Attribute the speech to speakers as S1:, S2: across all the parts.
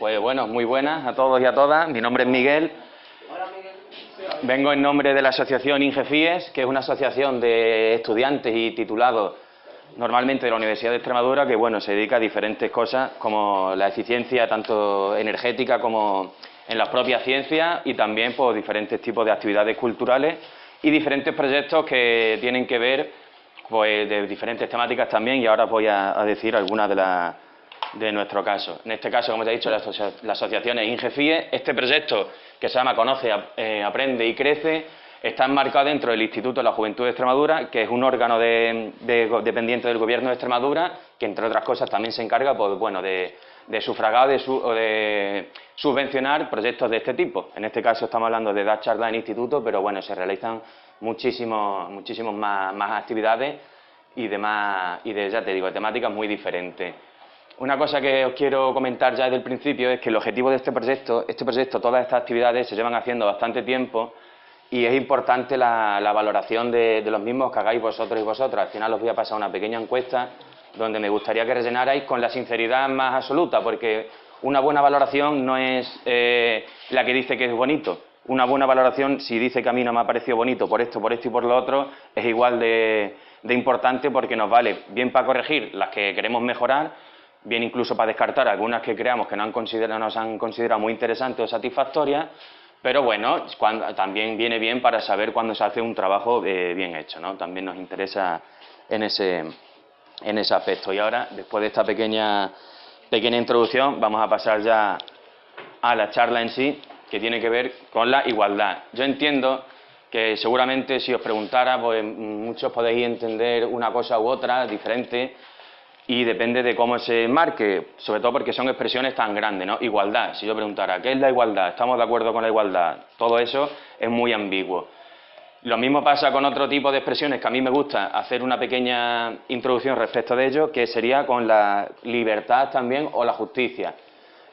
S1: Pues bueno, muy buenas a todos y a todas. Mi nombre es Miguel. Vengo en nombre de la asociación INGEFIES, que es una asociación de estudiantes y titulados normalmente de la Universidad de Extremadura, que bueno, se dedica a diferentes cosas como la eficiencia tanto energética como en las propias ciencias y también pues diferentes tipos de actividades culturales y diferentes proyectos que tienen que ver pues de diferentes temáticas también, y ahora voy a decir algunas de nuestro caso. En este caso, como te he dicho, la asociación es INGEFIES. Este proyecto, que se llama Conoce, Aprende y Crece, está enmarcado dentro del Instituto de la Juventud de Extremadura, que es un órgano dependiente del Gobierno de Extremadura, que entre otras cosas también se encarga pues, bueno, de sufragar o de subvencionar proyectos de este tipo. En este caso estamos hablando de dar charlas en instituto, pero bueno, se realizan muchísimos más actividades y ya te digo, temáticas muy diferentes. Una cosa que os quiero comentar ya desde el principio es que el objetivo de este proyecto, todas estas actividades se llevan haciendo bastante tiempo y es importante la valoración de los mismos que hagáis vosotros y vosotras. Al final os voy a pasar una pequeña encuesta donde me gustaría que rellenarais con la sinceridad más absoluta, porque una buena valoración no es la que dice que es bonito. Una buena valoración, si dice que a mí no me ha parecido bonito por esto y por lo otro, es igual de importante, porque nos vale bien para corregir las que queremos mejorar, bien incluso para descartar algunas que creamos que nos han considerado muy interesantes o satisfactorias, pero bueno, también viene bien para saber cuándo se hace un trabajo bien hecho, ¿no? También nos interesa en ese aspecto. Y ahora, después de esta pequeña introducción, vamos a pasar ya a la charla en sí, que tiene que ver con la igualdad. Yo entiendo que seguramente si os preguntara, pues muchos podéis entender una cosa u otra diferente, y depende de cómo se marque, sobre todo porque son expresiones tan grandes, ¿no? Igualdad, si yo preguntara, ¿qué es la igualdad? ¿Estamos de acuerdo con la igualdad? Todo eso es muy ambiguo. Lo mismo pasa con otro tipo de expresiones que a mí me gusta hacer una pequeña introducción respecto de ello, que sería con la libertad también o la justicia.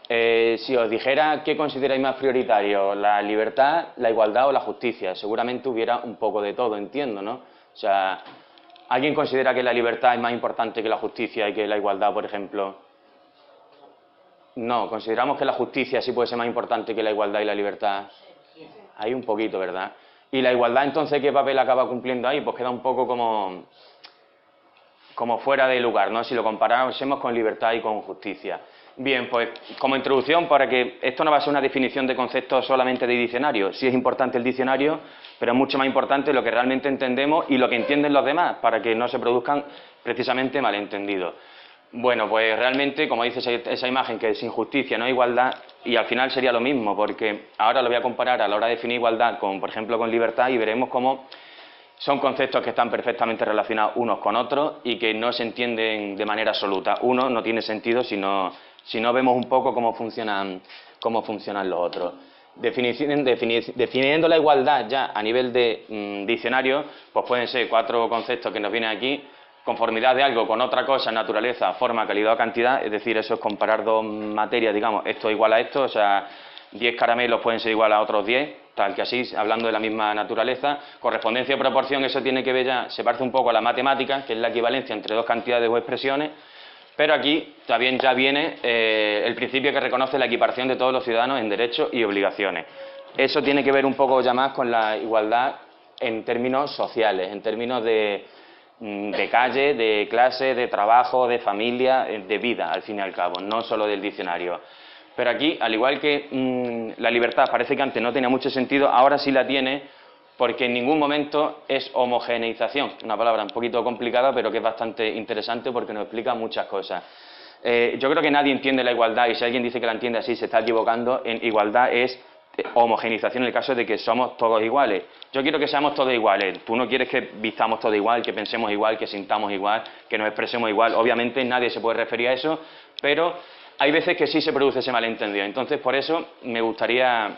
S1: Si os dijera qué consideráis más prioritario, la libertad, la igualdad o la justicia, seguramente hubiera un poco de todo, entiendo, ¿no? O sea, ¿alguien considera que la libertad es más importante que la justicia y que la igualdad, por ejemplo? No, consideramos que la justicia sí puede ser más importante que la igualdad y la libertad. Hay un poquito, ¿verdad? ¿Y la igualdad entonces qué papel acaba cumpliendo ahí? Pues queda un poco como fuera de lugar, ¿no? Si lo comparásemos con libertad y con justicia. Bien, pues como introducción, para que esto no va a ser una definición de conceptos solamente de diccionario, sí es importante el diccionario, pero es mucho más importante lo que realmente entendemos y lo que entienden los demás, para que no se produzcan precisamente malentendidos. Bueno, pues realmente, como dice esa imagen, que es injusticia, no hay igualdad, y al final sería lo mismo, porque ahora lo voy a comparar a la hora de definir igualdad con, por ejemplo, con libertad, y veremos cómo son conceptos que están perfectamente relacionados unos con otros y que no se entienden de manera absoluta. Uno no tiene sentido si no vemos un poco cómo funcionan los otros. Definiendo la igualdad ya a nivel de diccionario, pues pueden ser 4 conceptos que nos vienen aquí: conformidad de algo con otra cosa, naturaleza, forma, calidad o cantidad. Es decir, eso es comparar dos materias, digamos, esto igual a esto, o sea, 10 caramelos pueden ser igual a otros 10, tal que así, hablando de la misma naturaleza. Correspondencia o proporción, eso tiene que ver ya, se parece un poco a la matemática, que es la equivalencia entre dos cantidades o expresiones, pero aquí también ya viene el principio que reconoce la equiparación de todos los ciudadanos en derechos y obligaciones. Eso tiene que ver un poco ya más con la igualdad en términos sociales, en términos de calle, de clase, de trabajo, de familia, de vida, al fin y al cabo, no solo del diccionario. Pero aquí, al igual que la libertad parece que antes no tenía mucho sentido, ahora sí la tiene, porque en ningún momento es homogeneización, una palabra un poquito complicada, pero que es bastante interesante porque nos explica muchas cosas. Yo creo que nadie entiende la igualdad, y si alguien dice que la entiende así se está equivocando. En igualdad es homogeneización en el caso de que somos todos iguales. Yo quiero que seamos todos iguales. Tú no quieres que vistamos todos igual, que pensemos igual, que sintamos igual, que nos expresemos igual. Obviamente nadie se puede referir a eso, pero hay veces que sí se produce ese malentendido. Entonces, por eso me gustaría,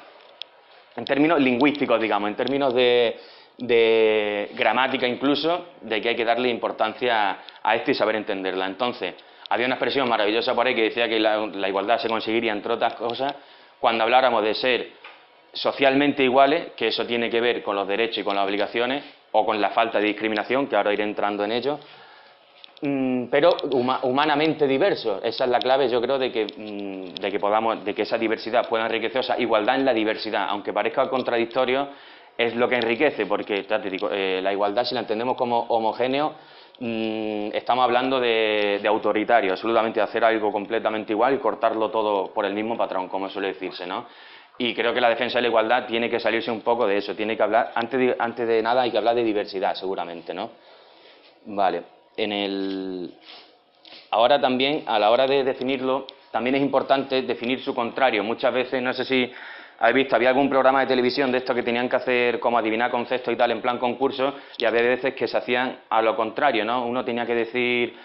S1: en términos lingüísticos, digamos, en términos de gramática incluso, de que hay que darle importancia a esto y saber entenderla. Entonces, había una expresión maravillosa por ahí que decía que la igualdad se conseguiría, entre otras cosas, cuando habláramos de ser socialmente iguales, que eso tiene que ver con los derechos y con las obligaciones, o con la falta de discriminación, que ahora iré entrando en ello. pero humanamente diversos. Esa es la clave, yo creo, de que esa diversidad pueda enriquecer, o sea, igualdad en la diversidad, aunque parezca contradictorio, es lo que enriquece, porque ya te digo, la igualdad, si la entendemos como homogéneo, estamos hablando de autoritario, absolutamente, de hacer algo completamente igual y cortarlo todo por el mismo patrón, como suele decirse, ¿no? Y creo que la defensa de la igualdad tiene que salirse un poco de eso, tiene que hablar, antes de nada hay que hablar de diversidad, seguramente, ¿no? Vale. Ahora también, a la hora de definirlo, también es importante definir su contrario. Muchas veces, no sé si habéis visto, había algún programa de televisión de estos que tenían que hacer como adivinar conceptos y tal en plan concurso, y había veces que se hacían a lo contrario, ¿no? Uno tenía que decir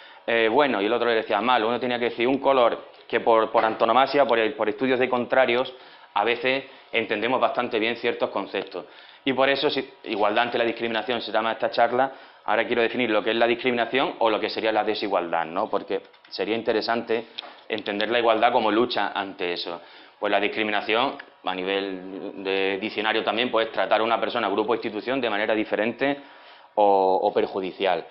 S1: bueno y el otro le decía malo. Uno tenía que decir un color que por antonomasia, por estudios de contrarios, a veces entendemos bastante bien ciertos conceptos. Y por eso, igualdad ante la discriminación se llama esta charla. Ahora quiero definir lo que es la discriminación o lo que sería la desigualdad, ¿no? Porque sería interesante entender la igualdad como lucha ante eso. Pues la discriminación, a nivel de diccionario también, pues tratar a una persona, grupo o institución de manera diferente o perjudicial.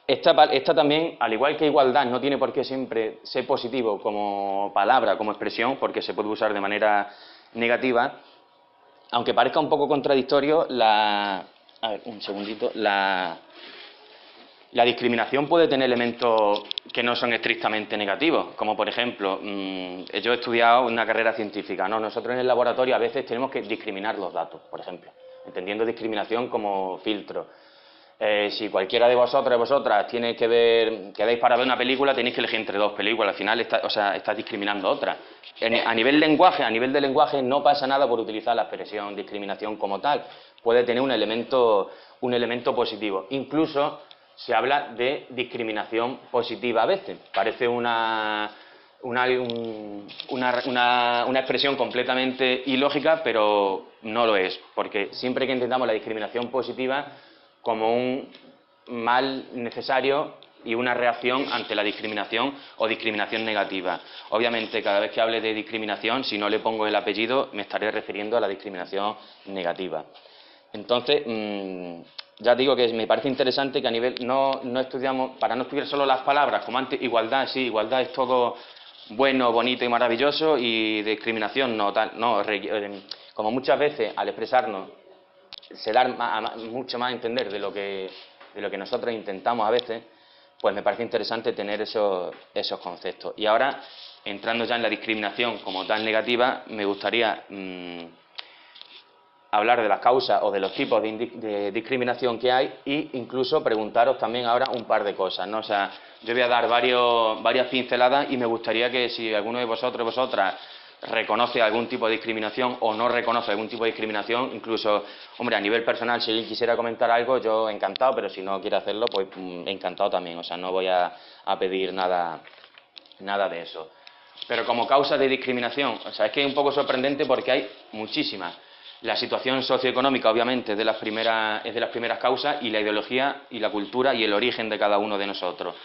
S1: Esta también, al igual que igualdad, no tiene por qué siempre ser positivo como palabra, como expresión, porque se puede usar de manera negativa. Aunque parezca un poco contradictorio, la discriminación puede tener elementos que no son estrictamente negativos, como por ejemplo, yo he estudiado una carrera científica, ¿no? Nosotros en el laboratorio a veces tenemos que discriminar los datos, por ejemplo, entendiendo discriminación como filtro. Si cualquiera de vosotros o vosotras tiene que quedáis para ver una película, tenéis que elegir entre dos películas, al final estás discriminando otra. A nivel de lenguaje no pasa nada por utilizar la expresión discriminación como tal, puede tener un elemento positivo. Incluso se habla de discriminación positiva a veces, parece una expresión completamente ilógica, pero no lo es, porque siempre que intentamos la discriminación positiva como un mal necesario y una reacción ante la discriminación o discriminación negativa. Obviamente, cada vez que hable de discriminación, si no le pongo el apellido, me estaré refiriendo a la discriminación negativa. Entonces, ya digo que me parece interesante que a nivel no estudiamos, para no estudiar solo las palabras, como antes, igualdad, sí, igualdad es todo bueno, bonito y maravilloso, y discriminación no, tal, no, como muchas veces al expresarnos se da mucho más a entender de lo que nosotros intentamos a veces, pues me parece interesante tener esos conceptos. Y ahora, entrando ya en la discriminación como tal negativa, me gustaría hablar de las causas o de los tipos de discriminación que hay e incluso preguntaros también ahora un par de cosas, ¿no? O sea, yo voy a dar varias pinceladas y me gustaría que si alguno de vosotros o vosotras reconoce algún tipo de discriminación o no reconoce algún tipo de discriminación, incluso, hombre, a nivel personal, si alguien quisiera comentar algo, yo encantado, pero si no quiere hacerlo, pues encantado también, o sea, no voy a pedir nada de eso. Pero como causa de discriminación, o sea, es que es un poco sorprendente porque hay muchísimas. La situación socioeconómica, obviamente, es de las primeras causas, y la ideología y la cultura y el origen de cada uno de nosotros.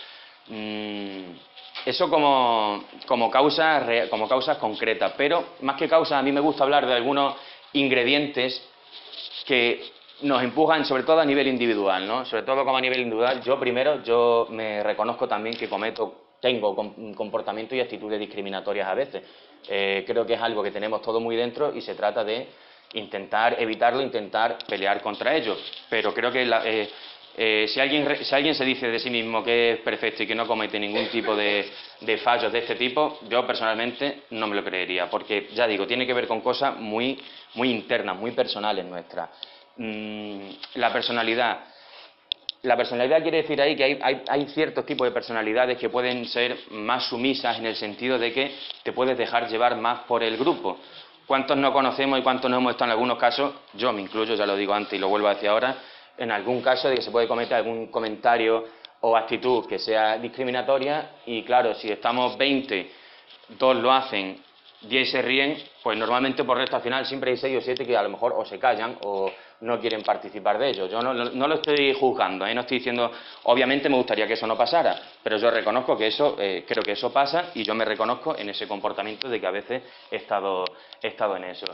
S1: Eso como causas concretas, pero más que causas, a mí me gusta hablar de algunos ingredientes que nos empujan, sobre todo a nivel individual, ¿no? Sobre todo como a nivel individual, yo me reconozco también que tengo comportamientos y actitudes discriminatorias a veces. Creo que es algo que tenemos todo muy dentro y se trata de intentar evitarlo, intentar pelear contra ello. Pero creo que si alguien se dice de sí mismo que es perfecto y que no comete ningún tipo de fallos de este tipo, yo personalmente no me lo creería, porque ya digo, tiene que ver con cosas muy internas, muy personales nuestras. La personalidad quiere decir ahí que hay ciertos tipos de personalidades que pueden ser más sumisas, en el sentido de que te puedes dejar llevar más por el grupo. ¿Cuántos no conocemos y cuántos no hemos estado en algunos casos? Yo me incluyo, ya lo digo antes y lo vuelvo a decir ahora, en algún caso de que se puede cometer algún comentario o actitud que sea discriminatoria, y claro, si estamos 20, 2 lo hacen, 10 se ríen, pues normalmente por resto al final siempre hay 6 o 7 que a lo mejor o se callan o no quieren participar de ello. Yo no lo estoy juzgando, no estoy diciendo, obviamente me gustaría que eso no pasara, pero yo reconozco que creo que eso pasa, y yo me reconozco en ese comportamiento de que a veces he estado en eso.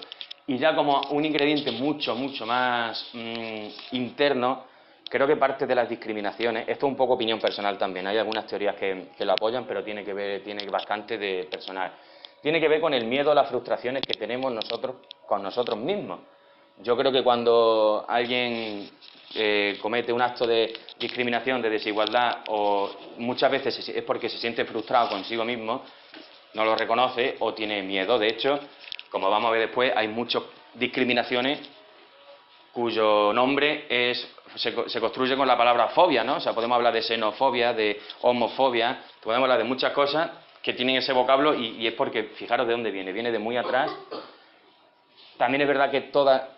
S1: Y ya como un ingrediente mucho más interno, Creo que parte de las discriminaciones, esto es un poco opinión personal también, hay algunas teorías que lo apoyan, pero tiene bastante de personal. Tiene que ver con el miedo a las frustraciones que tenemos nosotros con nosotros mismos. Yo creo que cuando alguien comete un acto de discriminación, de desigualdad, o muchas veces es porque se siente frustrado consigo mismo, no lo reconoce o tiene miedo. De hecho, como vamos a ver después, hay muchas discriminaciones cuyo nombre se construye con la palabra fobia, ¿no? O sea, podemos hablar de xenofobia, de homofobia, podemos hablar de muchas cosas que tienen ese vocablo y es porque, fijaros de dónde viene de muy atrás. También es verdad que toda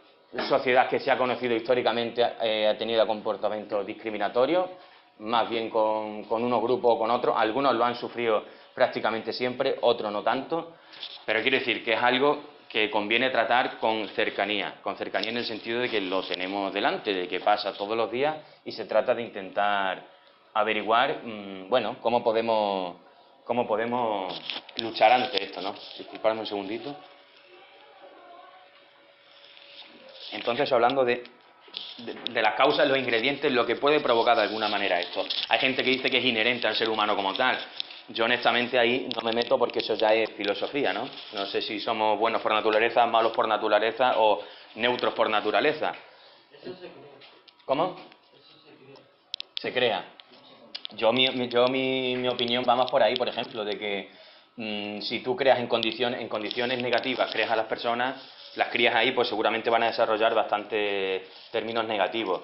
S1: sociedad que se ha conocido históricamente ha tenido comportamientos discriminatorios, más bien con unos grupos o con otros. Algunos lo han sufrido prácticamente siempre, otros no tanto, pero quiero decir que es algo que conviene tratar con cercanía en el sentido de que lo tenemos delante, de que pasa todos los días y se trata de intentar averiguar, bueno, cómo podemos luchar ante esto, ¿no? Disculpadme un segundito. Entonces, hablando de las causas, los ingredientes, lo que puede provocar de alguna manera esto. Hay gente que dice que es inherente al ser humano como tal. Yo honestamente ahí no me meto porque eso ya es filosofía, ¿no? No sé si somos buenos por naturaleza, malos por naturaleza o neutros por naturaleza.
S2: Eso se crea.
S1: ¿Cómo?
S2: Eso se crea.
S1: Se crea. Mi opinión va más por ahí, por ejemplo, de que si tú creas en condiciones negativas, creas a las personas, las crías ahí, pues seguramente van a desarrollar bastantes términos negativos.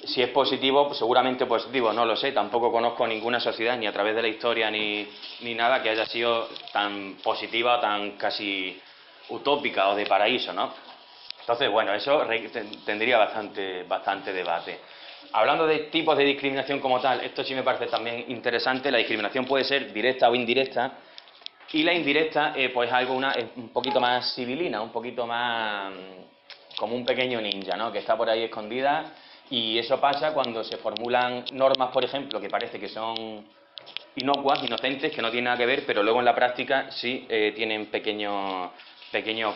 S1: Si es positivo, pues seguramente positivo, no lo sé, tampoco conozco ninguna sociedad, ni a través de la historia, ni nada, que haya sido tan positiva o tan casi utópica o de paraíso, ¿no? Entonces, bueno, eso tendría bastante debate. Hablando de tipos de discriminación como tal, esto sí me parece también interesante. La discriminación puede ser directa o indirecta, y la indirecta pues es un poquito más civilina, un poquito más como un pequeño ninja, ¿no? Que está por ahí escondida, y eso pasa cuando se formulan normas, por ejemplo, que parece que son inocuas, inocentes, que no tienen nada que ver, pero luego en la práctica sí tienen pequeños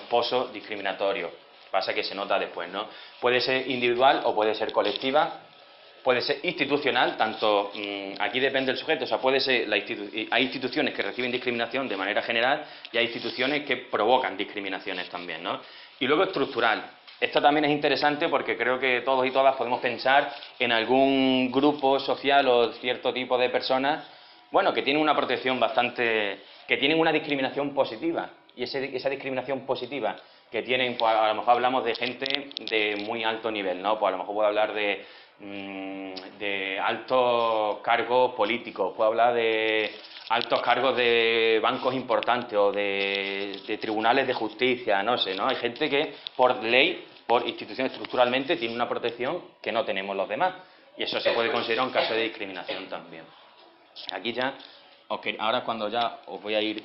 S1: pozos discriminatorios. Pasa que se nota después, ¿no? Puede ser individual o puede ser colectiva, puede ser institucional, tanto aquí depende del sujeto, o sea, puede ser hay instituciones que reciben discriminación de manera general y hay instituciones que provocan discriminaciones también, ¿no? Y luego estructural. Esto también es interesante porque creo que todos y todas podemos pensar en algún grupo social o cierto tipo de personas, bueno, que tienen una protección que tienen una discriminación positiva, y esa discriminación positiva que tienen, pues a lo mejor hablamos de gente de muy alto nivel, ¿no? Pues a lo mejor puedo hablar de altos cargos políticos, puedo hablar de altos cargos de bancos importantes o de tribunales de justicia, no sé, ¿no? Hay gente que por ley, por institución estructuralmente, tiene una protección que no tenemos los demás, y eso se puede considerar un caso de discriminación también. Aquí ya, ahora es cuando ya os voy a ir,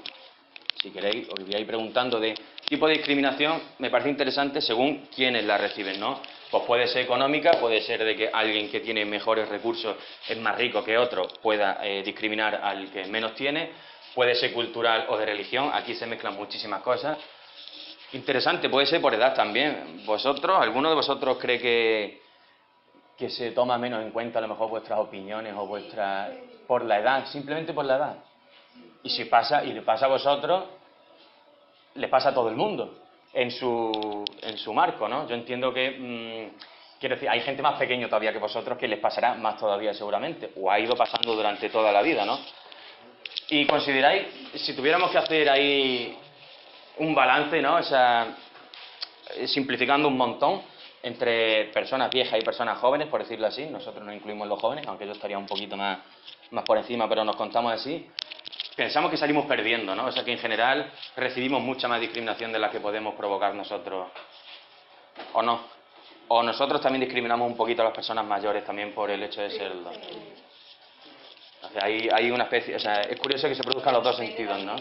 S1: si queréis, os voy a ir preguntando de tipo de discriminación. Me parece interesante según quiénes la reciben, ¿no? Pues puede ser económica, puede ser de que alguien que tiene mejores recursos es más rico que otro, pueda discriminar al que menos tiene, puede ser cultural o de religión, aquí se mezclan muchísimas cosas. Interesante, puede ser por edad también. ¿Alguno de vosotros cree que se toma menos en cuenta a lo mejor vuestras opiniones o por la edad, simplemente por la edad? Y si pasa, y le pasa a vosotros, le pasa a todo el mundo en su marco, ¿no? Yo entiendo que, quiero decir, hay gente más pequeña todavía que vosotros que les pasará más todavía seguramente, o ha ido pasando durante toda la vida, ¿no? Y consideráis, si tuviéramos que hacer ahí un balance, ¿no? O sea, simplificando un montón, entre personas viejas y personas jóvenes, por decirlo así, nosotros no incluimos los jóvenes, aunque yo estaría un poquito más por encima, pero nos contamos así, pensamos que salimos perdiendo, ¿no? O sea, que en general recibimos mucha más discriminación de la que podemos provocar nosotros, ¿o no? O nosotros también discriminamos un poquito a las personas mayores también por el hecho de serlo. O sea, hay una especie, o sea, es curioso que se produzcan los dos sentidos, ¿no?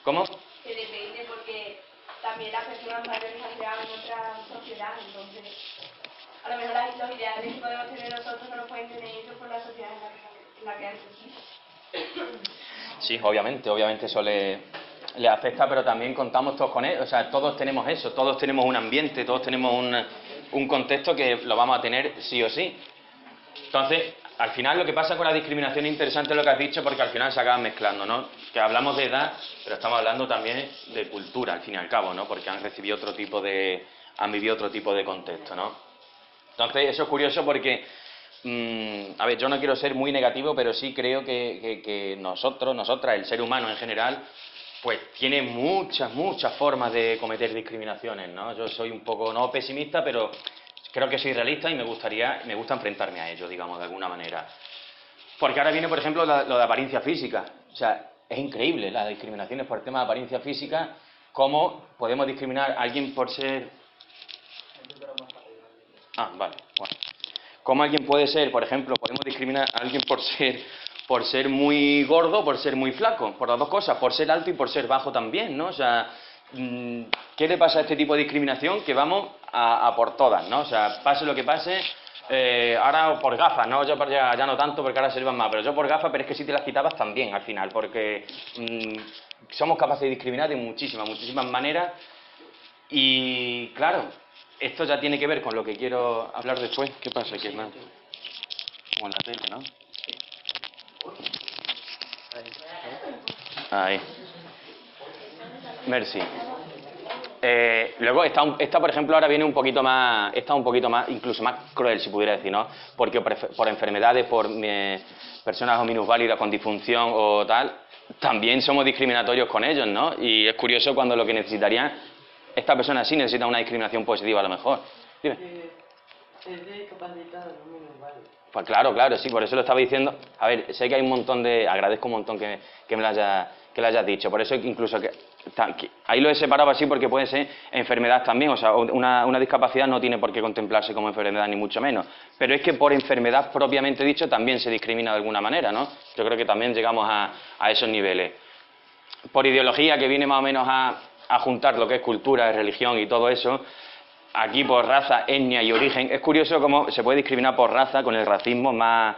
S1: ¿Cómo?
S3: Que depende porque también las personas mayores han creado en otra sociedad, entonces a lo mejor los ideales que podemos tener nosotros no los pueden tener ellos por la sociedad en la que han crecido.
S1: Sí, obviamente eso le afecta, pero también contamos todos con él, o sea, todos tenemos eso, todos tenemos un ambiente, todos tenemos un contexto que lo vamos a tener sí o sí. Entonces, al final lo que pasa con la discriminación es interesante lo que has dicho, porque al final se acaban mezclando, ¿no? Que hablamos de edad, pero estamos hablando también de cultura, al fin y al cabo, ¿no? Porque han recibido otro tipo de... han vivido otro tipo de contexto, ¿no? Entonces, eso es curioso porque, a ver, yo no quiero ser muy negativo, pero sí creo que nosotros, nosotras, el ser humano en general, pues tiene muchas formas de cometer discriminaciones, ¿no? Yo soy un poco, no pesimista, pero creo que soy realista y me gusta enfrentarme a ello, digamos, de alguna manera. Porque ahora viene, por ejemplo, lo de apariencia física. O sea, es increíble las discriminaciones por el tema de apariencia física, cómo podemos discriminar a alguien por ser... Ah, vale, bueno. Cómo alguien puede ser, por ejemplo, podemos discriminar a alguien por ser muy gordo, por ser muy flaco, por las dos cosas, por ser alto y por ser bajo también, ¿no? O sea, ¿qué le pasa a este tipo de discriminación? Que vamos a por todas, ¿no? O sea, pase lo que pase, ahora por gafas, ¿no? Yo ya no tanto porque ahora se llevan más, pero yo por gafas, pero es que si te las quitabas también al final, porque somos capaces de discriminar de muchísimas maneras y, claro, esto ya tiene que ver con lo que quiero hablar después. ¿Qué pasa? Que no... Como en la tele, ¿no? Ahí. Merci. Luego, esta, por ejemplo, ahora viene un poquito más, incluso más cruel, si pudiera decir, ¿no? Porque por enfermedades, por personas o minusválidas con disfunción o tal, también somos discriminatorios con ellos, ¿no? Y es curioso cuando lo que necesitarían, esta persona sí necesita una discriminación positiva a lo mejor. Dime.
S2: Es de discapacitado, no minusválido.
S1: Pues claro, sí, por eso lo estaba diciendo. A ver, sé que hay un montón de... Agradezco un montón que me lo hayas dicho. Por eso incluso que ahí lo he separado así porque puede ser enfermedad también. O sea, una discapacidad no tiene por qué contemplarse como enfermedad ni mucho menos. Pero es que por enfermedad propiamente dicho también se discrimina de alguna manera, ¿no? Yo creo que también llegamos a esos niveles. Por ideología, que viene más o menos a juntar lo que es cultura, religión y todo eso... Aquí por raza, etnia y origen. Es curioso cómo se puede discriminar por raza con el racismo más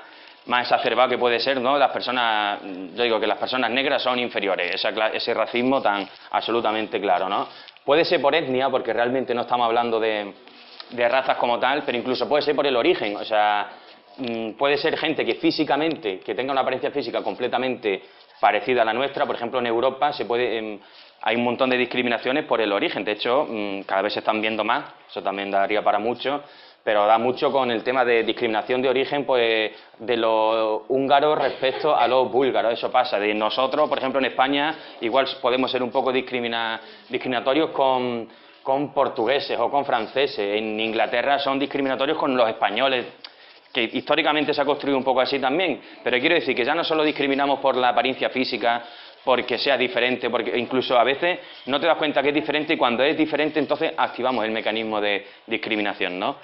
S1: exacerbado que puede ser, ¿no? Las personas, yo digo que las personas negras son inferiores, ese racismo tan absolutamente claro, ¿no? Puede ser por etnia, porque realmente no estamos hablando de razas como tal, pero incluso puede ser por el origen, o sea, puede ser gente que físicamente, que tenga una apariencia física completamente parecida a la nuestra. Por ejemplo, en Europa hay un montón de discriminaciones por el origen. De hecho, cada vez se están viendo más, eso también daría para mucho, pero da mucho con el tema de discriminación de origen, pues de los húngaros respecto a los búlgaros. Eso pasa. De nosotros, por ejemplo, en España, igual podemos ser un poco discriminatorios con portugueses o con franceses. En Inglaterra son discriminatorios con los españoles, que históricamente se ha construido un poco así también. Pero quiero decir que ya no solo discriminamos por la apariencia física, porque sea diferente, porque incluso a veces no te das cuenta que es diferente y cuando es diferente entonces activamos el mecanismo de discriminación, ¿no?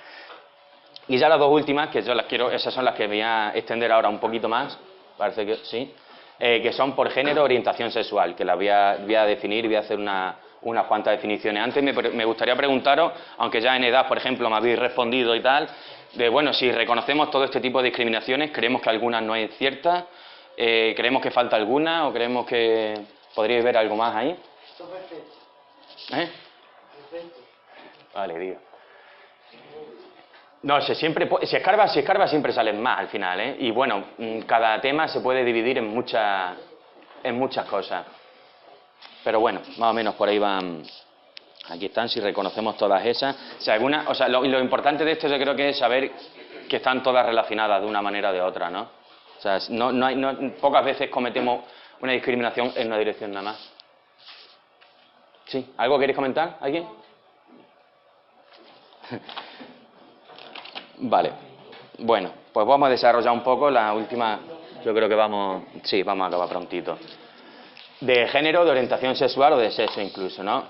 S1: Y ya las dos últimas, que yo las quiero, esas son las que voy a extender ahora un poquito más, parece que sí, que son por género, orientación sexual, que las voy a definir y voy a hacer unas cuantas definiciones. Antes me gustaría preguntaros, aunque ya en edad, por ejemplo, me habéis respondido y tal, de bueno, si reconocemos todo este tipo de discriminaciones, creemos que algunas no es cierta. ¿Creemos que falta alguna o creemos que podríais ver algo más ahí?
S2: Perfecto. Perfecto.
S1: Vale, digo. No, si escarbas siempre salen más al final, ¿eh? Y bueno, cada tema se puede dividir en muchas cosas. Pero bueno, más o menos por ahí van. Aquí están, si reconocemos todas esas. Si alguna, o sea, lo importante de esto yo creo que es saber que están todas relacionadas de una manera o de otra, ¿no? O sea, pocas veces cometemos una discriminación en una dirección nada más. ¿Sí? ¿Algo queréis comentar? ¿Alguien? Vale. Bueno, pues vamos a desarrollar un poco la última... Yo creo que vamos a acabar prontito. De género, de orientación sexual o de sexo incluso, ¿no?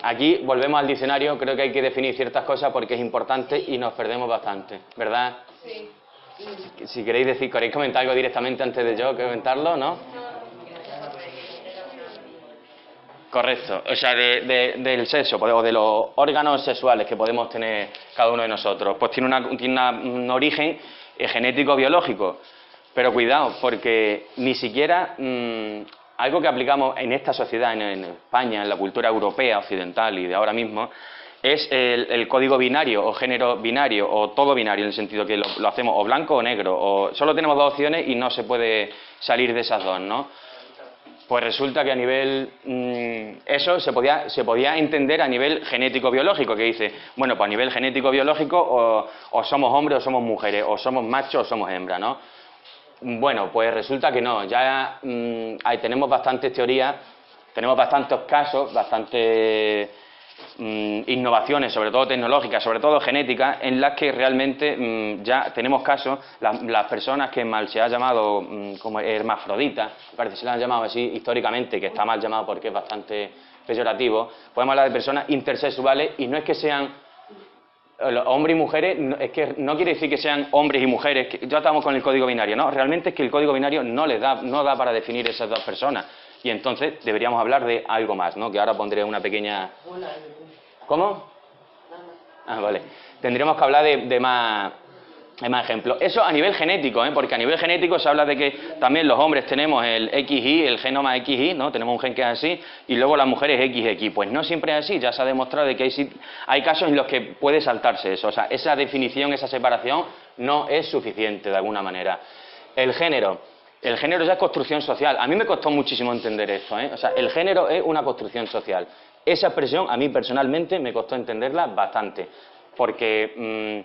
S1: Aquí volvemos al diccionario, creo que hay que definir ciertas cosas porque es importante y nos perdemos bastante, ¿verdad?
S3: Sí.
S1: Si queréis comentar algo directamente antes de yo comentarlo, ¿no? Correcto, o sea, del sexo o de los órganos sexuales que podemos tener cada uno de nosotros, pues tiene un origen genético biológico, pero cuidado, porque ni siquiera algo que aplicamos en esta sociedad, en España, en la cultura europea, occidental y de ahora mismo, es el código binario o género binario o todo binario, en el sentido que lo hacemos o blanco o negro, o solo tenemos dos opciones y no se puede salir de esas dos, ¿no? Pues resulta que a nivel, eso se podía entender a nivel genético-biológico, que dice, bueno, pues a nivel genético-biológico o somos hombres o somos mujeres, o somos machos o somos hembras, ¿no? Bueno, pues resulta que no, ya ahí tenemos bastantes teorías, tenemos bastantes casos, bastantes innovaciones, sobre todo tecnológicas, sobre todo genéticas, en las que realmente ya tenemos casos, las personas que mal se ha llamado como hermafrodita, parece que se le han llamado así históricamente, que está mal llamado porque es bastante peyorativo, podemos hablar de personas intersexuales y no es que sean hombres y mujeres, es que no quiere decir que sean hombres y mujeres, que ya estamos con el código binario, no, realmente es que el código binario no da para definir esas dos personas. Y entonces deberíamos hablar de algo más, ¿no? Que ahora pondré una pequeña... ¿Cómo? Ah, vale. Tendríamos que hablar de más ejemplos. Eso a nivel genético, ¿eh? Porque a nivel genético se habla de que también los hombres tenemos el XY, el genoma XY, ¿no? Tenemos un gen que es así, y luego las mujeres XX. Pues no siempre es así, ya se ha demostrado de que hay casos en los que puede saltarse eso. O sea, esa definición, esa separación no es suficiente de alguna manera. El género ya es construcción social. A mí me costó muchísimo entender esto, ¿eh? O sea, el género es una construcción social. Esa expresión, a mí personalmente, me costó entenderla bastante. Porque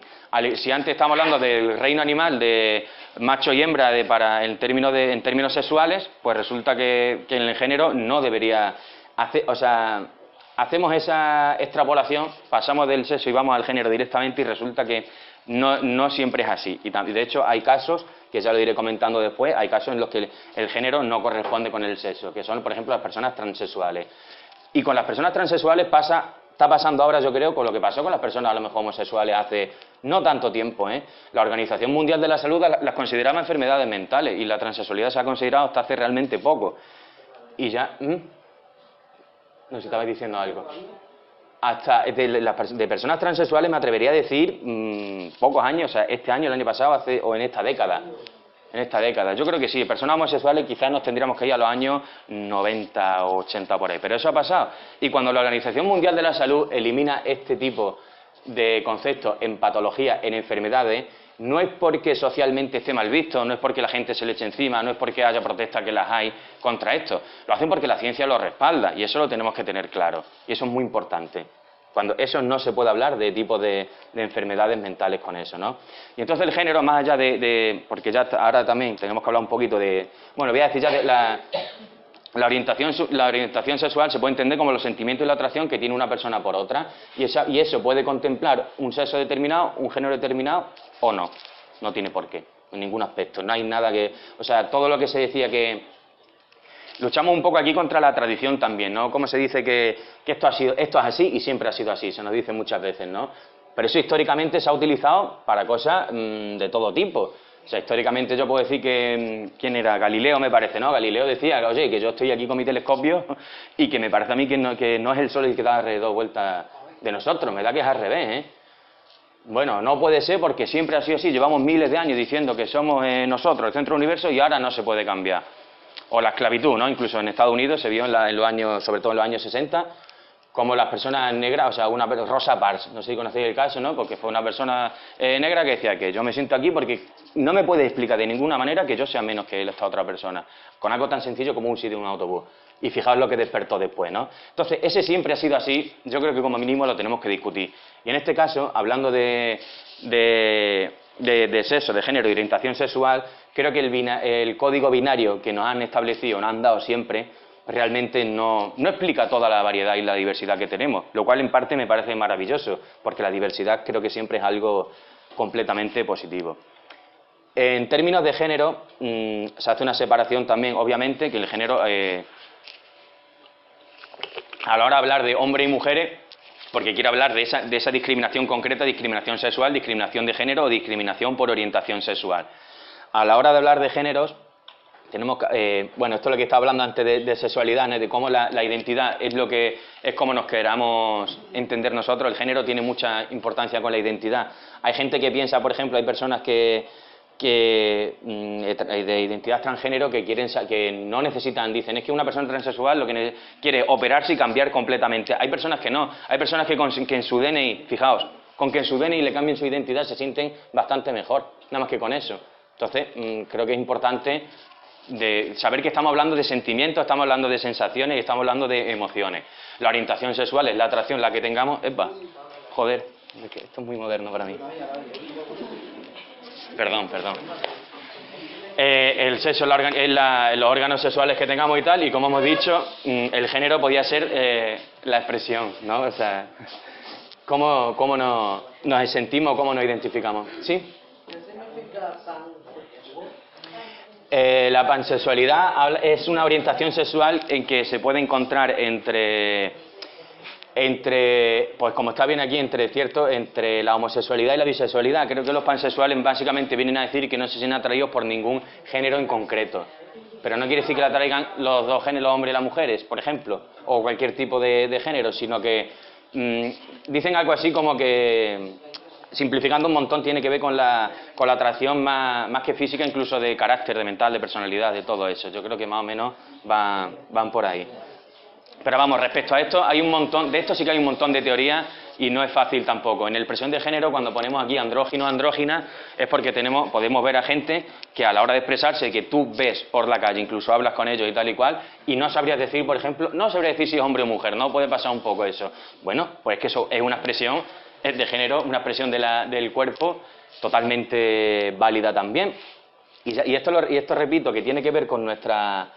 S1: si antes estábamos hablando del reino animal, de macho y hembra en términos sexuales, pues resulta que en el género no debería hacer... O sea, hacemos esa extrapolación, pasamos del sexo y vamos al género directamente y resulta que no siempre es así. Y de hecho hay casos, que ya lo iré comentando después, hay casos en los que el género no corresponde con el sexo, que son, por ejemplo, las personas transexuales. Y con las personas transexuales está pasando ahora, yo creo, con lo que pasó con las personas a lo mejor homosexuales hace no tanto tiempo, ¿eh? La Organización Mundial de la Salud las consideraba enfermedades mentales y la transexualidad se ha considerado hasta hace realmente poco. Y ya... No sé si estabais diciendo algo. Hasta de personas transexuales me atrevería a decir pocos años, o sea, este año, el año pasado, o en esta década. En esta década. Yo creo que sí, personas homosexuales quizás nos tendríamos que ir a los años 90 o 80 por ahí, pero eso ha pasado. Y cuando la Organización Mundial de la Salud elimina este tipo de conceptos en patologías, en enfermedades, no es porque socialmente esté mal visto, no es porque la gente se le eche encima, no es porque haya protestas que las hay contra esto. Lo hacen porque la ciencia lo respalda y eso lo tenemos que tener claro. Y eso es muy importante. Cuando eso no se puede hablar de tipos de enfermedades mentales con eso, ¿no? Y entonces el género, más allá porque ya ahora también tenemos que hablar un poquito de... Bueno, voy a decir ya de la orientación sexual se puede entender como los sentimientos y la atracción que tiene una persona por otra, y eso puede contemplar un sexo determinado, un género determinado o no. No tiene por qué, en ningún aspecto. No hay nada que... O sea, todo lo que se decía que... Luchamos un poco aquí contra la tradición también, ¿no? Como se dice que esto es así y siempre ha sido así, se nos dice muchas veces, ¿no? Pero eso históricamente se ha utilizado para cosas de todo tipo. O sea, históricamente yo puedo decir que... ¿Quién era? Galileo, me parece, ¿no? Galileo decía, oye, que yo estoy aquí con mi telescopio y que me parece a mí que no es el Sol el que da alrededor vueltas de nosotros, me da que es al revés, ¿eh? Bueno, no puede ser porque siempre ha sido así, llevamos miles de años diciendo que somos nosotros el centro del universo y ahora no se puede cambiar. O la esclavitud, ¿no? Incluso en Estados Unidos se vio en los años, sobre todo en los años 60, como las personas negras, o sea, Rosa Parks, no sé si conocéis el caso, ¿no? Porque fue una persona negra que decía que yo me siento aquí porque no me puede explicar de ninguna manera que yo sea menos que esta otra persona, con algo tan sencillo como un sitio en un autobús. Y fijaos lo que despertó después, ¿no? Entonces, ese siempre ha sido así, yo creo que como mínimo lo tenemos que discutir. Y en este caso, hablando de sexo, de género y orientación sexual, creo que el código binario que nos han establecido, nos han dado siempre, realmente no explica toda la variedad y la diversidad que tenemos, lo cual en parte me parece maravilloso, porque la diversidad creo que siempre es algo completamente positivo. En términos de género, se hace una separación también, obviamente, que el género, a la hora de hablar de hombres y mujeres, porque quiero hablar de esa discriminación concreta, discriminación sexual, discriminación de género o discriminación por orientación sexual. A la hora de hablar de géneros, tenemos bueno, esto es lo que estaba hablando antes de sexualidad, ¿no? De cómo la identidad es como nos queramos entender nosotros. El género tiene mucha importancia con la identidad. Hay gente que piensa, por ejemplo, hay personas que de identidad transgénero que que no necesitan, dicen, es que una persona transexual lo que quiere operarse y cambiar completamente. Hay personas que no, hay personas que en su DNI, fijaos, con que en su DNI le cambien su identidad se sienten bastante mejor, nada más que con eso. Entonces, creo que es importante de saber que estamos hablando de sentimientos, estamos hablando de sensaciones y estamos hablando de emociones. La orientación sexual es la atracción, la que tengamos, joder, es que esto es muy moderno para mí. Perdón. El sexo es los órganos sexuales que tengamos y tal, y como hemos dicho, el género podía ser la expresión, ¿no? O sea, cómo nos sentimos, cómo nos identificamos. ¿Sí?
S2: ¿Qué significa pansexual?
S1: La pansexualidad es una orientación sexual en que se puede encontrar pues como está bien aquí, entre la homosexualidad y la bisexualidad. Creo que los pansexuales básicamente vienen a decir que no se sienten atraídos por ningún género en concreto. Pero no quiere decir que la atraigan los dos géneros, los hombres y las mujeres, por ejemplo, o cualquier tipo de género, sino que dicen algo así como que, simplificando un montón, tiene que ver con la atracción más que física, incluso de carácter, de mental, de personalidad, de todo eso. Yo creo que más o menos van por ahí. Pero vamos, respecto a esto, hay un montón, de esto sí que hay un montón de teorías y no es fácil tampoco. En la expresión de género, cuando ponemos aquí andrógino, andrógina, es porque podemos ver a gente que a la hora de expresarse, que tú ves por la calle, incluso hablas con ellos y tal y cual, y no sabrías decir, por ejemplo, no sabrías decir si es hombre o mujer, ¿no? Puede pasar un poco eso. Bueno, pues es que eso es una expresión de género, una expresión del cuerpo totalmente válida también. Y esto repito, que tiene que ver con nuestra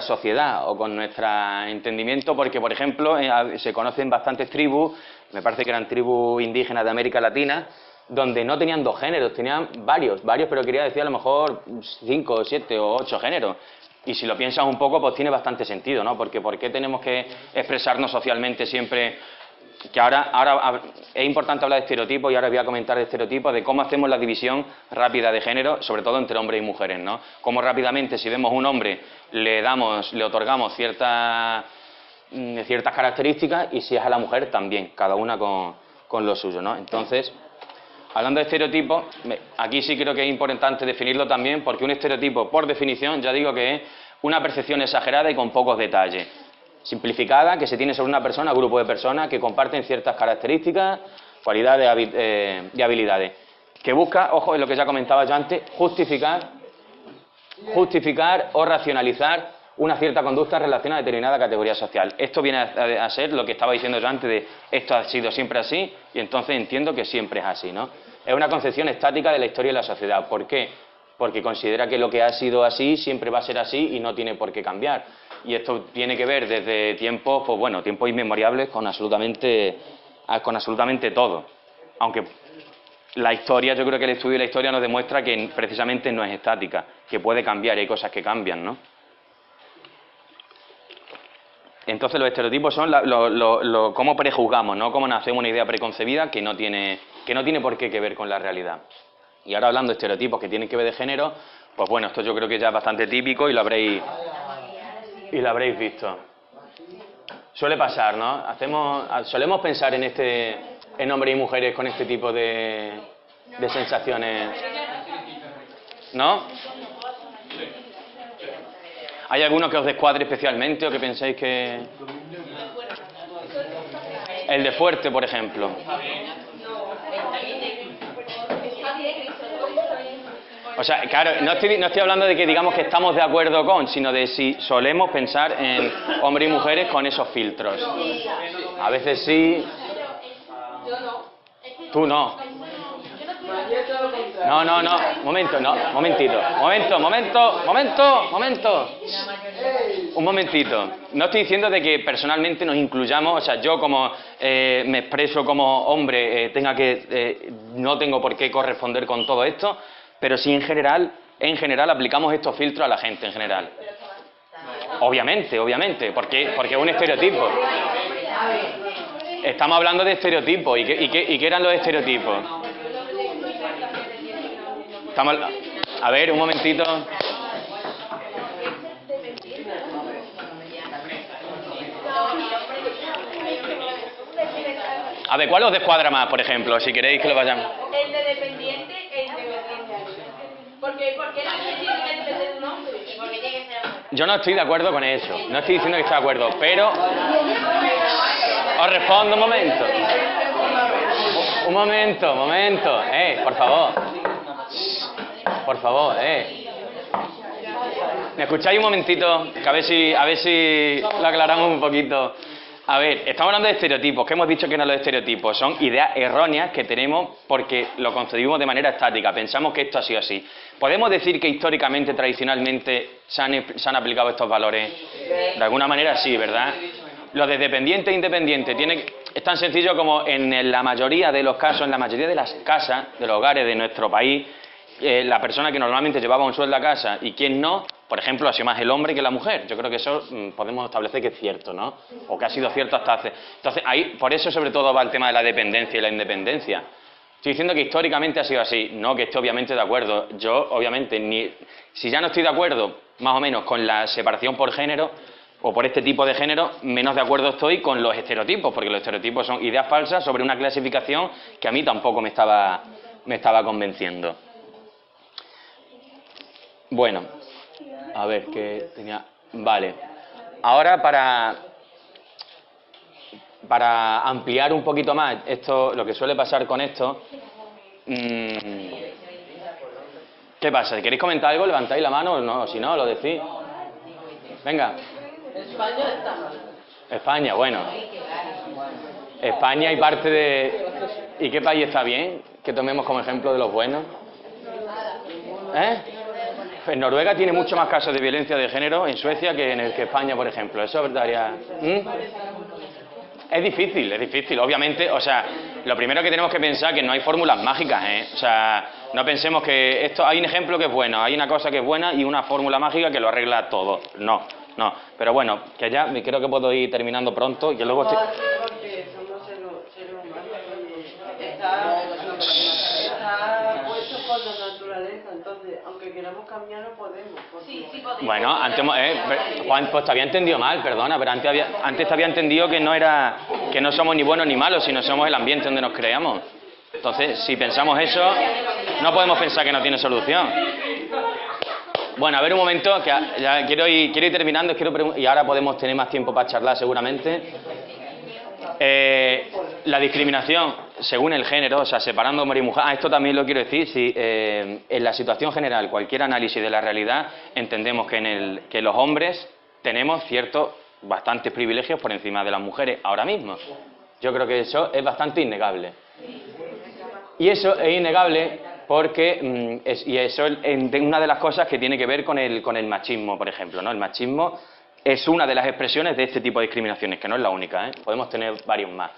S1: sociedad o con nuestro entendimiento, porque, por ejemplo, se conocen bastantes tribus, me parece que eran tribus indígenas de América Latina, donde no tenían dos géneros, tenían varios, pero quería decir a lo mejor 5, 7 o 8 géneros. Y si lo piensas un poco, pues tiene bastante sentido, ¿no? Porque ¿por qué tenemos que expresarnos socialmente siempre? Que ahora es importante hablar de estereotipos y ahora voy a comentar de estereotipos, de cómo hacemos la división rápida de género, sobre todo entre hombres y mujeres, ¿no? Cómo rápidamente, si vemos un hombre, le otorgamos ciertas características, y si es a la mujer también, cada una con lo suyo, ¿no? Entonces, hablando de estereotipos, aquí sí creo que es importante definirlo también, porque un estereotipo, por definición, ya digo que es una percepción exagerada y con pocos detalles. Simplificada, que se tiene sobre una persona, grupo de personas que comparten ciertas características, cualidades y habilidades. Que busca, ojo, es lo que ya comentaba yo antes, justificar o racionalizar una cierta conducta relacionada a determinada categoría social. Esto viene a ser lo que estaba diciendo yo antes de esto ha sido siempre así, y entonces entiendo que siempre es así, ¿no? Es una concepción estática de la historia y la sociedad. ¿Por qué? Porque considera que lo que ha sido así siempre va a ser así y no tiene por qué cambiar. Y esto tiene que ver desde tiempos, pues bueno, tiempos inmemorables con absolutamente todo. Aunque la historia, yo creo que el estudio de la historia nos demuestra que precisamente no es estática, que puede cambiar y hay cosas que cambian, ¿no? Entonces los estereotipos son cómo prejuzgamos, ¿no? Cómo nos hacemos una idea preconcebida que no tiene por qué ver con la realidad. Y ahora hablando de estereotipos que tienen que ver de género, pues bueno, esto yo creo que ya es bastante típico y lo habréis visto. Suele pasar, ¿no? Solemos pensar en hombres y mujeres con este tipo de sensaciones, ¿no? ¿Hay alguno que os descuadre especialmente o que penséis que...? El de fuerte, por ejemplo. O sea, claro, no estoy hablando de que digamos que estamos de acuerdo con, sino de si solemos pensar en hombres y mujeres con esos filtros. A veces sí. Tú no. No. Momentito. Un momentito. No estoy diciendo de que personalmente nos incluyamos, o sea, yo como me expreso como hombre, no tengo por qué corresponder con todo esto, pero sí en general aplicamos estos filtros a la gente en general. Obviamente, porque es un estereotipo. Estamos hablando de estereotipos. ¿Y qué eran los estereotipos? A ver, un momentito. A ver, ¿cuál os descuadra más, por ejemplo? Si queréis que lo vayamos.
S3: El de dependiente e independiente. qué la mujer tiene que depender de un hombre? Porque tiene que ser mujer.
S1: Yo no estoy de acuerdo con eso, no estoy diciendo que esté de acuerdo, pero... Os respondo un momento. Un momento, por favor. Por favor, ¿Me escucháis un momentito? Que a ver si lo aclaramos un poquito. A ver, estamos hablando de estereotipos. ¿Qué hemos dicho que no los estereotipos? Son ideas erróneas que tenemos porque lo concebimos de manera estática. Pensamos que esto ha sido así. ¿Podemos decir que históricamente, tradicionalmente, se han aplicado estos valores? De alguna manera sí, ¿verdad? Lo de dependiente e independiente es tan sencillo como en la mayoría de los casos, en la mayoría de las casas, de los hogares de nuestro país, la persona que normalmente llevaba un sueldo a casa y quien no, por ejemplo, ha sido más el hombre que la mujer. Yo creo que eso podemos establecer que es cierto, ¿no? O que ha sido cierto hasta hace... Entonces, ahí, por eso sobre todo va el tema de la dependencia y la independencia. Estoy diciendo que históricamente ha sido así, no que esté obviamente de acuerdo. Yo, obviamente, si ya no estoy de acuerdo, más o menos, con la separación por género, o por este tipo de género, menos de acuerdo estoy con los estereotipos, porque los estereotipos son ideas falsas sobre una clasificación que a mí tampoco me estaba convenciendo. Bueno, a ver, ¿qué tenía? Vale. Ahora, para ampliar un poquito más esto, lo que suele pasar con esto, ¿qué pasa? ¿Queréis comentar algo? ¿Levantáis la mano? No, si no, lo decís. Venga.
S2: España está mal.
S1: España, bueno. España y parte de... ¿Y qué país está bien? Que tomemos como ejemplo de los buenos. Pues Noruega tiene mucho más casos de violencia de género en Suecia que España, por ejemplo. Eso daría... Es difícil, obviamente. O sea, lo primero que tenemos que pensar es que no hay fórmulas mágicas, O sea, no pensemos que esto hay un ejemplo que es bueno, hay una cosa que es buena y una fórmula mágica que lo arregla todo. No. Pero bueno, que ya creo que puedo ir terminando pronto y que luego...
S2: Porque somos seres humanos y está puesto por la naturaleza, entonces, aunque queramos cambiar, no podemos.
S3: Sí, podemos.
S1: Bueno, antes, Juan, pues te había entendido mal, perdona, pero antes te había entendido que no somos ni buenos ni malos, sino somos el ambiente donde nos creamos. Entonces, si pensamos eso, no podemos pensar que no tiene solución. Bueno, a ver un momento, que ya quiero ir terminando, y ahora podemos tener más tiempo para charlar seguramente. La discriminación según el género, o sea, separando hombre y mujer. Esto también lo quiero decir, si en la situación general, cualquier análisis de la realidad, entendemos que los hombres tenemos bastantes privilegios por encima de las mujeres ahora mismo. Yo creo que eso es bastante innegable. Y eso es innegable porque, eso es una de las cosas que tiene que ver con el machismo, por ejemplo, ¿no? El machismo es una de las expresiones de este tipo de discriminaciones, que no es la única, podemos tener varios más.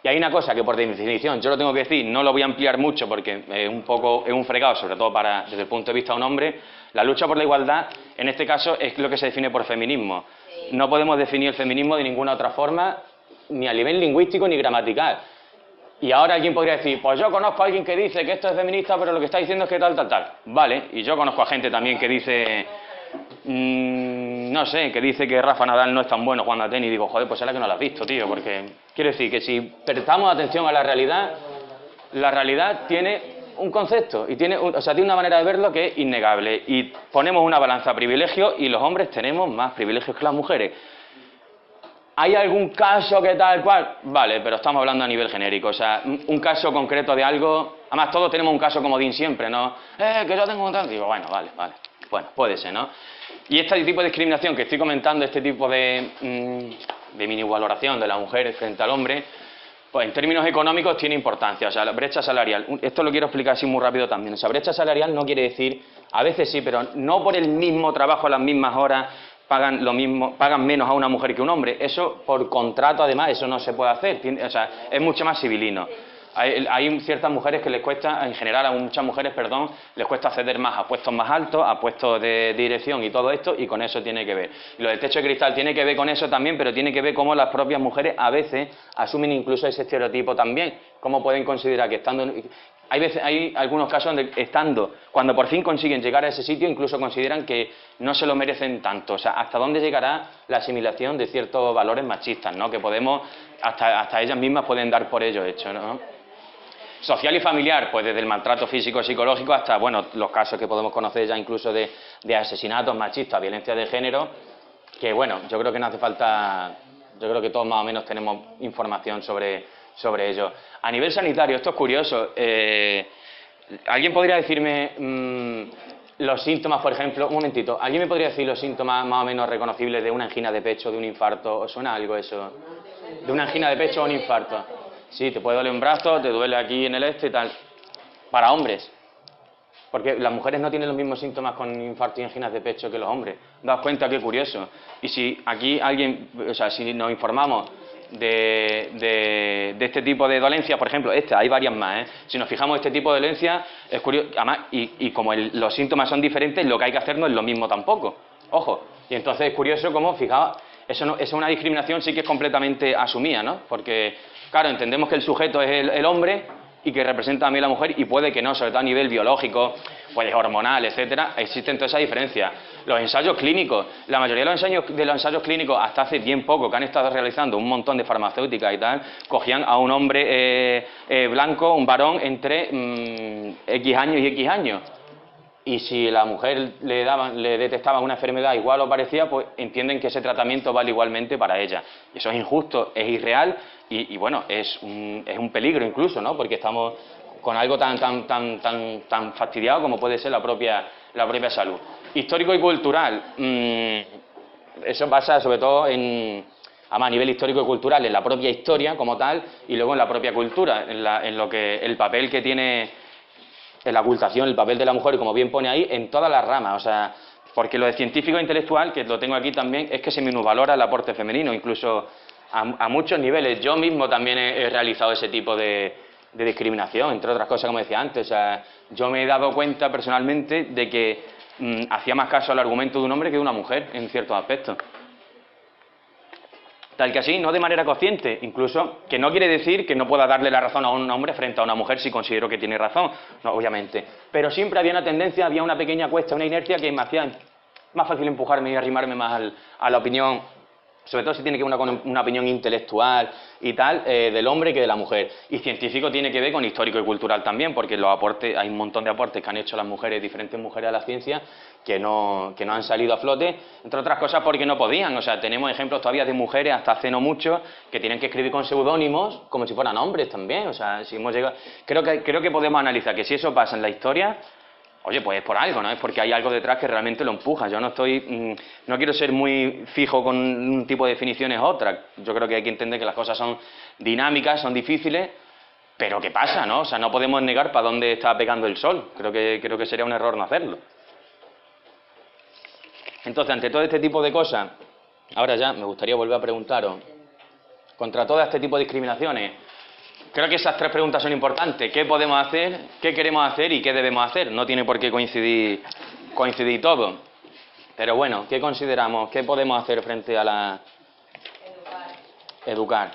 S1: Y hay una cosa que por definición, yo lo tengo que decir, no lo voy a ampliar mucho porque es un fregado, sobre todo desde el punto de vista de un hombre. La lucha por la igualdad, en este caso, es lo que se define por feminismo. No podemos definir el feminismo de ninguna otra forma, ni a nivel lingüístico ni gramatical. Y ahora alguien podría decir, pues yo conozco a alguien que dice que esto es feminista, pero lo que está diciendo es que tal. Vale, y yo conozco a gente también que dice, no sé, que dice que Rafa Nadal no es tan bueno jugando a tenis. Y digo, joder, pues es la que no lo has visto, tío, porque quiero decir que si prestamos atención a la realidad tiene un concepto y tiene una manera de verlo que es innegable. Y ponemos una balanza a privilegios y los hombres tenemos más privilegios que las mujeres. ¿Hay algún caso que tal cual? Vale, pero estamos hablando a nivel genérico, o sea, un caso concreto de algo... Además, todos tenemos un caso comodín siempre, ¿no? Que yo tengo un tal... Digo, bueno, vale. Bueno, puede ser, ¿no? Y este tipo de discriminación que estoy comentando, este tipo de minivaloración de la mujer frente al hombre, pues en términos económicos tiene importancia. O sea, la brecha salarial, esto lo quiero explicar así muy rápido también. O sea, brecha salarial no quiere decir, a veces sí, pero no por el mismo trabajo a las mismas horas pagan menos a una mujer que a un hombre. Eso por contrato, además, eso no se puede hacer. O sea, es mucho más civilino. Hay ciertas mujeres que les cuesta, en general a muchas mujeres, les cuesta acceder más a puestos más altos, a puestos de dirección y todo esto, y con eso tiene que ver. Y lo del techo de cristal tiene que ver con eso también, pero tiene que ver cómo las propias mujeres a veces asumen incluso ese estereotipo también. Cómo pueden considerar que estando... Hay algunos casos donde cuando por fin consiguen llegar a ese sitio, incluso consideran que no se lo merecen tanto. O sea, hasta dónde llegará la asimilación de ciertos valores machistas, ¿no? Que hasta ellas mismas pueden dar por ello hecho, ¿no? Social y familiar, pues desde el maltrato físico psicológico hasta, bueno, los casos que podemos conocer ya incluso de asesinatos machistas, violencia de género, que bueno, yo creo que no hace falta, yo creo que todos más o menos tenemos información sobre ello. A nivel sanitario, esto es curioso, ¿alguien podría decirme los síntomas, por ejemplo, un momentito, ¿alguien me podría decir los síntomas más o menos reconocibles de una angina de pecho, de un infarto? ¿Os suena algo eso? ¿De una angina de pecho o un infarto? Sí, te puede doler un brazo, te duele aquí en el y tal. Para hombres. Porque las mujeres no tienen los mismos síntomas con infarto y anginas de pecho que los hombres. ¿Daos cuenta qué curioso? Y si aquí alguien, o sea, si nos informamos de este tipo de dolencias, por ejemplo, hay varias más, ¿eh? Si nos fijamos en este tipo de dolencias, es curioso, además, y como los síntomas son diferentes, lo que hay que hacer no es lo mismo tampoco. Ojo, y entonces es curioso cómo, fijaos, eso es una discriminación sí que es completamente asumida, ¿no? Porque, claro, entendemos que el sujeto es el hombre y que representa a mí la mujer, y puede que no, sobre todo a nivel biológico, pues hormonal, etcétera, existen toda esa diferencia. Los ensayos clínicos, la mayoría de los ensayos clínicos, hasta hace bien poco, que han estado realizando un montón de farmacéuticas y tal, cogían a un hombre blanco, un varón, entre X años y X años. Y si la mujer le detectaban una enfermedad igual o parecida, pues entienden que ese tratamiento vale igualmente para ella. Y eso es injusto, es irreal y bueno, es un peligro incluso, ¿no? Porque estamos con algo tan fastidiado como puede ser la propia salud. Histórico y cultural, eso pasa sobre todo a nivel histórico y cultural, en la propia historia como tal, y luego en la propia cultura, en lo que el papel que tiene en la ocultación, el papel de la mujer, como bien pone ahí, en todas las ramas, o sea, porque lo de científico e intelectual, que lo tengo aquí también, es que se minusvalora el aporte femenino, incluso a muchos niveles. Yo mismo también he realizado ese tipo de discriminación, entre otras cosas, como decía antes, o sea, yo me he dado cuenta personalmente de que hacía más caso al argumento de un hombre que de una mujer, en ciertos aspectos. Tal que así, no de manera consciente, incluso, que no quiere decir que no pueda darle la razón a un hombre frente a una mujer si considero que tiene razón, no, obviamente. Pero siempre había una tendencia, había una pequeña cuesta, una inercia que me hacía más fácil empujarme y arrimarme más a la opinión, sobre todo si tiene que ver con una opinión intelectual y tal, del hombre que de la mujer. Y científico tiene que ver con histórico y cultural también, porque los aportes, hay un montón de aportes que han hecho las mujeres, diferentes mujeres a la ciencia, que no han salido a flote, entre otras cosas porque no podían. O sea, tenemos ejemplos todavía de mujeres, hasta hace no mucho, que tienen que escribir con seudónimos como si fueran hombres también. O sea, si hemos llegado... creo que podemos analizar que si eso pasa en la historia, oye, pues es por algo, ¿no? Es porque hay algo detrás que realmente lo empuja. Yo no quiero ser muy fijo con un tipo de definiciones u otra. Yo creo que hay que entender que las cosas son dinámicas, son difíciles, pero ¿qué pasa, no? O sea, no podemos negar para dónde está pegando el sol. Creo que sería un error no hacerlo. Entonces, ante todo este tipo de cosas, ahora ya me gustaría volver a preguntaros, contra todo este tipo de discriminaciones, creo que esas tres preguntas son importantes. ¿Qué podemos hacer? ¿Qué queremos hacer? ¿Y qué debemos hacer? No tiene por qué coincidir todo. Pero bueno, ¿qué consideramos? ¿Qué podemos hacer frente a la... Educar.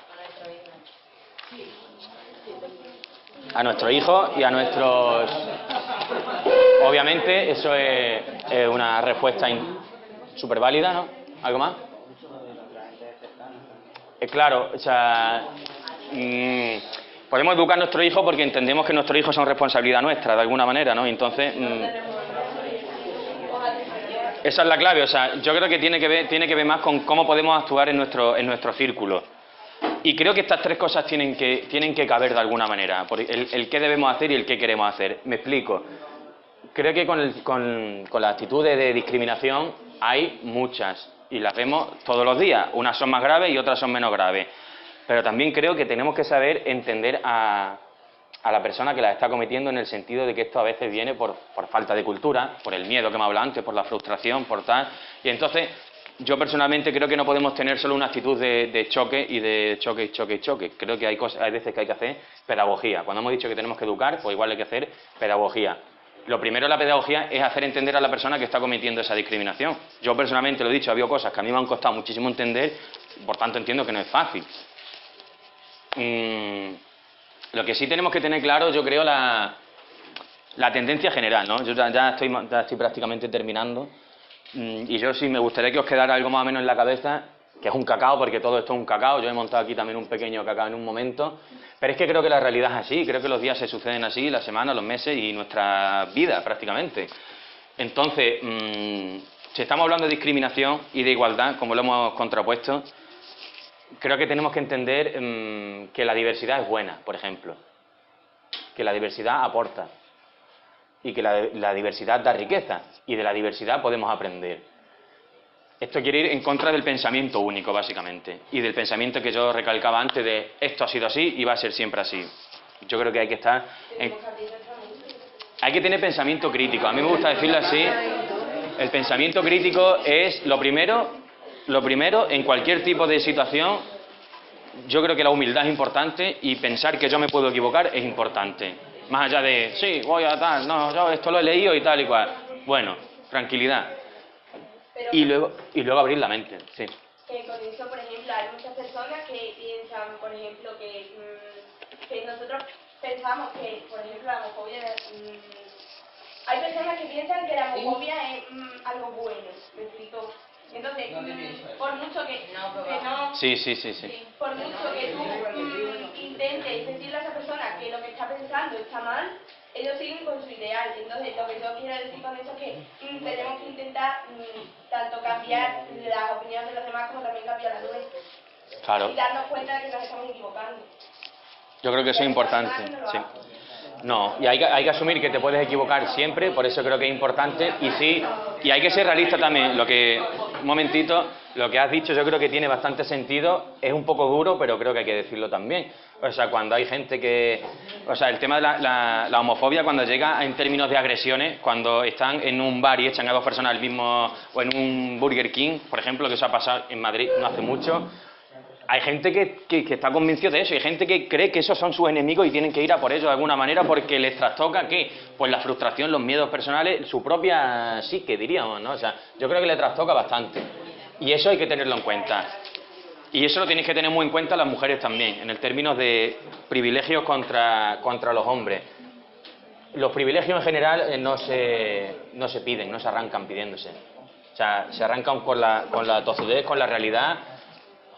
S1: A nuestros hijos y a nuestros... Obviamente, eso es una respuesta súper válida, ¿no? ¿Algo más? Claro, o sea... podemos educar a nuestros hijos porque entendemos que nuestros hijos son responsabilidad nuestra, de alguna manera, ¿no? Entonces, esa es la clave. O sea, yo creo que tiene que ver más con cómo podemos actuar en nuestro círculo. Y creo que estas tres cosas tienen que caber de alguna manera. El qué debemos hacer y el qué queremos hacer. Me explico. Creo que con las actitudes de discriminación hay muchas. Y las vemos todos los días. Unas son más graves y otras son menos graves. Pero también creo que tenemos que saber entender a la persona que las está cometiendo, en el sentido de que esto a veces viene por falta de cultura, por el miedo que me hablaba antes, por la frustración, por tal. Y entonces, yo personalmente creo que no podemos tener solo una actitud de choque y de choque y choque y choque. Creo que hay veces que hay que hacer pedagogía. Cuando hemos dicho que tenemos que educar, pues igual hay que hacer pedagogía. Lo primero de la pedagogía es hacer entender a la persona que está cometiendo esa discriminación. Yo personalmente lo he dicho, ha habido cosas que a mí me han costado muchísimo entender, por tanto entiendo que no es fácil. Lo que sí tenemos que tener claro, yo creo, la tendencia general, ¿no? Yo ya estoy prácticamente terminando, y yo sí me gustaría que os quedara algo más o menos en la cabeza, que es un cacao, porque todo esto es un cacao. Yo he montado aquí también un pequeño cacao en un momento. Pero es que creo que la realidad es así, creo que los días se suceden así, las semanas, los meses y nuestra vida prácticamente. Entonces, si estamos hablando de discriminación y de igualdad, como lo hemos contrapuesto, creo que tenemos que entender que la diversidad es buena, por ejemplo. Que la diversidad aporta. Y que la diversidad da riqueza. Y de la diversidad podemos aprender. Esto quiere ir en contra del pensamiento único, básicamente. Y del pensamiento que yo recalcaba antes de esto ha sido así y va a ser siempre así. Yo creo que hay que estar... Hay que tener pensamiento crítico. A mí me gusta decirlo así. El pensamiento crítico es lo primero en cualquier tipo de situación. Yo creo que la humildad es importante y pensar que yo me puedo equivocar es importante. Más allá de, sí, voy a tal, no, yo esto lo he leído y tal y cual. Bueno, tranquilidad. Y luego abrir la mente, sí.
S3: Con eso, por ejemplo, hay muchas personas que piensan, por ejemplo, que nosotros pensamos que, por ejemplo, la homofobia... hay personas que piensan que la homofobia es algo bueno, ¿me explico? Entonces, por mucho que no...
S1: Sí.
S3: Por mucho que tú intentes decirle a esa persona que lo que está pensando está mal, ellos siguen con su ideal. Entonces, lo que yo quiero decir con eso es que tenemos que intentar tanto cambiar las opiniones de los demás como también cambiar las nuestras.
S1: Claro.
S3: Y darnos cuenta de que nos estamos equivocando.
S1: Yo creo que eso es importante, sí. No, y hay que asumir que te puedes equivocar siempre, por eso creo que es importante, y sí, y hay que ser realista también. Un momentito, lo que has dicho yo creo que tiene bastante sentido, es un poco duro, pero creo que hay que decirlo también. O sea, cuando hay gente que... O sea, el tema de la homofobia cuando llega en términos de agresiones, cuando están en un bar y echan a dos personas al mismo... o en un Burger King, por ejemplo, que eso ha pasado en Madrid no hace mucho... Hay gente que está convencida de eso, y hay gente que cree que esos son sus enemigos y tienen que ir a por ellos de alguna manera porque les trastoca, ¿qué? Pues la frustración, los miedos personales, su propia psique, diríamos, ¿no? O sea, yo creo que le trastoca bastante. Y eso hay que tenerlo en cuenta. Y eso lo tenéis que tener muy en cuenta las mujeres también, en el término de privilegios contra los hombres. Los privilegios en general no se piden, no se arrancan pidiéndose. O sea, se arrancan con la tozudez, con la realidad...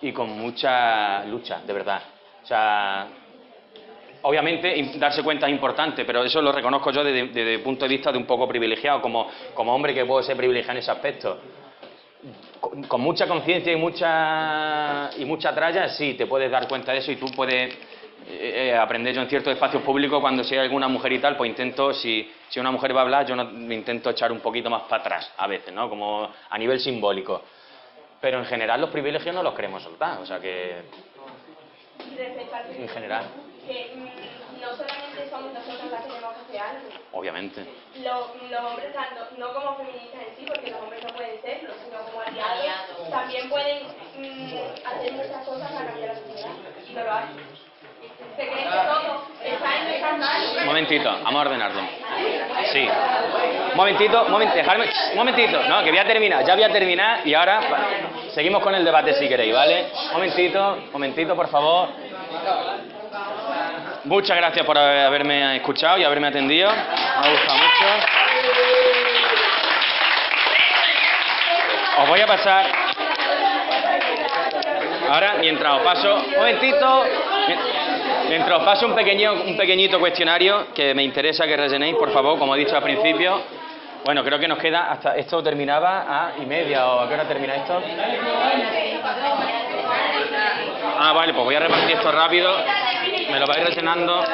S1: y con mucha lucha, de verdad. O sea, obviamente darse cuenta es importante, pero eso lo reconozco yo desde el punto de vista de un poco privilegiado, como hombre que puedo ser privilegiado en ese aspecto. Con mucha conciencia y mucha tralla, sí, te puedes dar cuenta de eso y tú puedes aprender. Yo en ciertos espacios públicos, cuando si hay alguna mujer y tal, pues intento, si una mujer va a hablar, yo me intento echar un poquito más para atrás a veces, ¿no? Como a nivel simbólico. Pero en general los privilegios no los queremos soltar, o sea que... En general.
S3: Que no solamente somos nosotros las que tenemos que hacer algo.
S1: Obviamente.
S3: Los hombres, tanto, no como feministas en sí, porque los hombres no pueden serlo, sino como aliados, también pueden hacer muchas cosas para cambiar la sociedad, y no lo hacen. Se creen que todo está en nuestras manos.
S1: Un momentito, vamos a ordenarlo. Sí. Un momentito, no, que ya voy a terminar y ahora seguimos con el debate si queréis, ¿vale? Un momentito, por favor. Muchas gracias por haberme escuchado y haberme atendido. Me ha gustado mucho. Os voy a pasar... Ahora, mientras os paso... Un momentito... Mientras os paso un pequeñito cuestionario que me interesa que rellenéis, por favor, como he dicho al principio. Bueno, creo que nos queda hasta... Esto terminaba a 1:30, ¿o a qué hora termina esto? Ah, vale, pues voy a repartir esto rápido. Me lo vais rellenando.